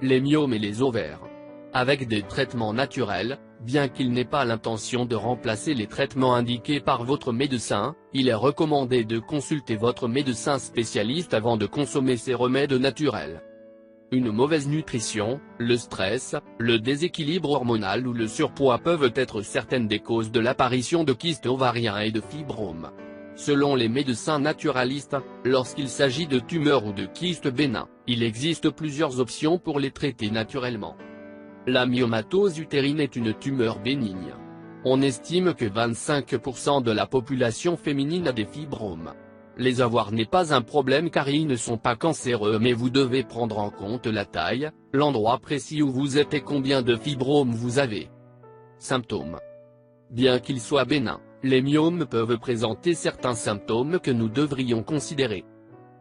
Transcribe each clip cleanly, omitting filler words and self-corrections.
les myomes et les ovaires. Avec des traitements naturels, bien qu'il n'ait pas l'intention de remplacer les traitements indiqués par votre médecin, il est recommandé de consulter votre médecin spécialiste avant de consommer ces remèdes naturels. Une mauvaise nutrition, le stress, le déséquilibre hormonal ou le surpoids peuvent être certaines des causes de l'apparition de kystes ovariens et de fibromes. Selon les médecins naturalistes, lorsqu'il s'agit de tumeurs ou de kystes bénins, il existe plusieurs options pour les traiter naturellement. La myomatose utérine est une tumeur bénigne. On estime que 25% de la population féminine a des fibromes. Les avoir n'est pas un problème car ils ne sont pas cancéreux, mais vous devez prendre en compte la taille, l'endroit précis où vous êtes et combien de fibromes vous avez. Symptômes. Bien qu'ils soient bénins, les myomes peuvent présenter certains symptômes que nous devrions considérer.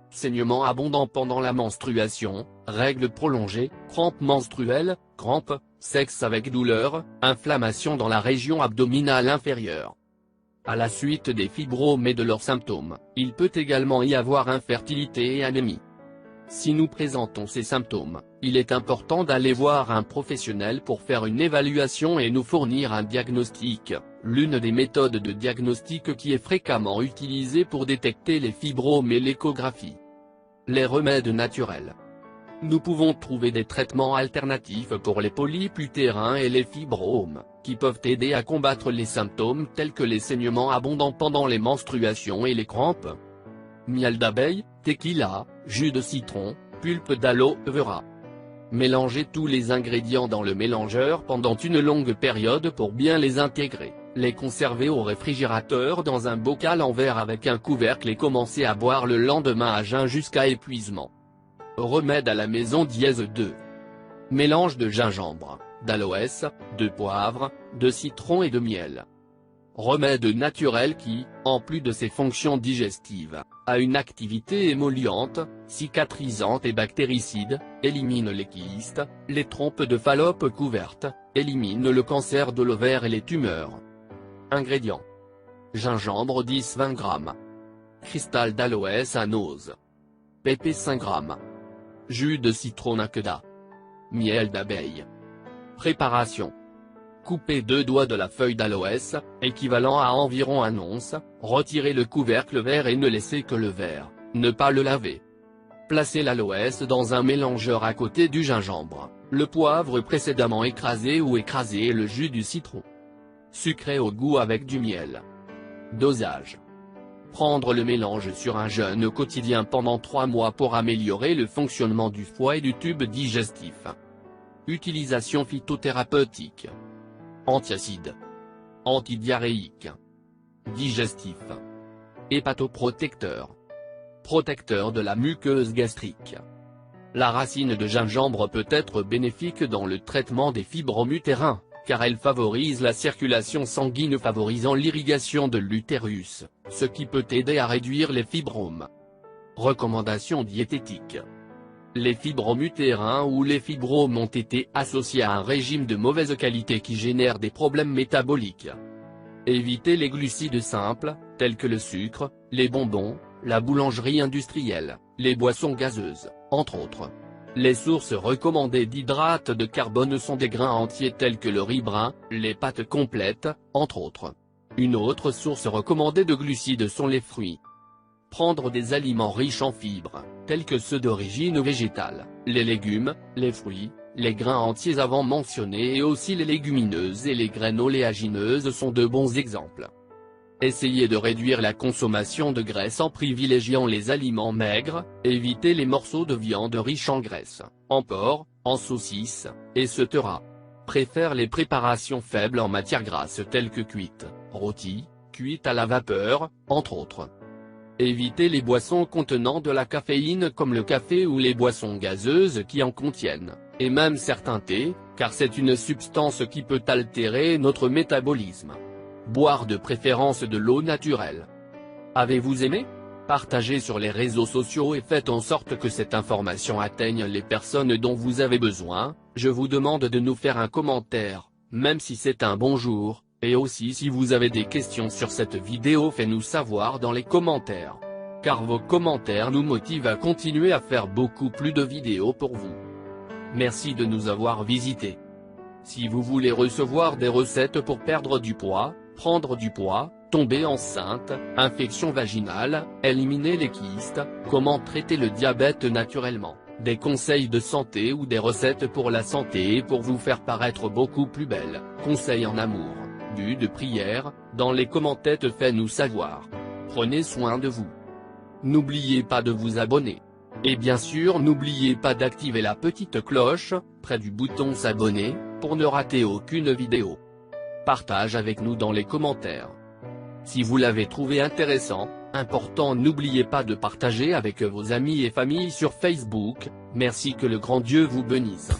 Saignement abondant pendant la menstruation, règles prolongées, crampes menstruelles, crampes, sexe avec douleur, inflammation dans la région abdominale inférieure. À la suite des fibromes et de leurs symptômes, il peut également y avoir infertilité et anémie. Si nous présentons ces symptômes, il est important d'aller voir un professionnel pour faire une évaluation et nous fournir un diagnostic, l'une des méthodes de diagnostic qui est fréquemment utilisée pour détecter les fibromes et l'échographie. Les remèdes naturels. Nous pouvons trouver des traitements alternatifs pour les polypes utérins et les fibromes, qui peuvent aider à combattre les symptômes tels que les saignements abondants pendant les menstruations et les crampes. Miel d'abeille, tequila, jus de citron, pulpe d'aloe vera. Mélangez tous les ingrédients dans le mélangeur pendant une longue période pour bien les intégrer, les conserver au réfrigérateur dans un bocal en verre avec un couvercle et commencer à boire le lendemain à jeun jusqu'à épuisement. Remède à la maison -2. Mélange de gingembre, d'aloès, de poivre, de citron et de miel. Remède naturel qui, en plus de ses fonctions digestives, a une activité émolliente, cicatrisante et bactéricide, élimine les kystes, les trompes de Fallope couvertes, élimine le cancer de l'ovaire et les tumeurs. Ingrédients. Gingembre 10-20 g. Cristal d'aloès à nose. Pépé 5 g. Jus de citron nakeda. Miel d'abeille. Préparation. Coupez 2 doigts de la feuille d'aloès, équivalent à environ 1 once, retirez le couvercle vert et ne laissez que le vert, ne pas le laver. Placez l'aloès dans un mélangeur à côté du gingembre, le poivre précédemment écrasé ou écrasé et le jus du citron. Sucré au goût avec du miel. Dosage. Prendre le mélange sur un jeûne quotidien pendant 3 mois pour améliorer le fonctionnement du foie et du tube digestif. Utilisation phytothérapeutique. Antiacide. Antidiarrhéique. Digestif. Hépatoprotecteur. Protecteur de la muqueuse gastrique. La racine de gingembre peut être bénéfique dans le traitement des fibromes utérins, car elle favorise la circulation sanguine favorisant l'irrigation de l'utérus, ce qui peut aider à réduire les fibromes. Recommandations diététiques. Les fibromes utérins ou les fibromes ont été associés à un régime de mauvaise qualité qui génère des problèmes métaboliques. Évitez les glucides simples, tels que le sucre, les bonbons, la boulangerie industrielle, les boissons gazeuses, entre autres. Les sources recommandées d'hydrates de carbone sont des grains entiers tels que le riz brun, les pâtes complètes, entre autres. Une autre source recommandée de glucides sont les fruits. Prendre des aliments riches en fibres, tels que ceux d'origine végétale, les légumes, les fruits, les grains entiers avant mentionnés et aussi les légumineuses et les graines oléagineuses sont de bons exemples. Essayez de réduire la consommation de graisse en privilégiant les aliments maigres, évitez les morceaux de viande riches en graisse, en porc, en saucisses, etc. Préfère les préparations faibles en matière grasse telles que cuites, rôties, cuites à la vapeur, entre autres. Évitez les boissons contenant de la caféine comme le café ou les boissons gazeuses qui en contiennent, et même certains thés, car c'est une substance qui peut altérer notre métabolisme. Boire de préférence de l'eau naturelle. Avez-vous aimé? Partagez sur les réseaux sociaux et faites en sorte que cette information atteigne les personnes dont vous avez besoin. Je vous demande de nous faire un commentaire, même si c'est un bonjour. Et aussi si vous avez des questions sur cette vidéo faites-nous savoir dans les commentaires. Car vos commentaires nous motivent à continuer à faire beaucoup plus de vidéos pour vous. Merci de nous avoir visités. Si vous voulez recevoir des recettes pour perdre du poids, prendre du poids, tomber enceinte, infection vaginale, éliminer les kystes, comment traiter le diabète naturellement, des conseils de santé ou des recettes pour la santé et pour vous faire paraître beaucoup plus belle, conseils en amour, but de prière, dans les commentaires faites-nous savoir. Prenez soin de vous. N'oubliez pas de vous abonner. Et bien sûr n'oubliez pas d'activer la petite cloche, près du bouton s'abonner, pour ne rater aucune vidéo. Partage avec nous dans les commentaires. Si vous l'avez trouvé intéressant, important, n'oubliez pas de partager avec vos amis et familles sur Facebook. Merci, que le grand Dieu vous bénisse.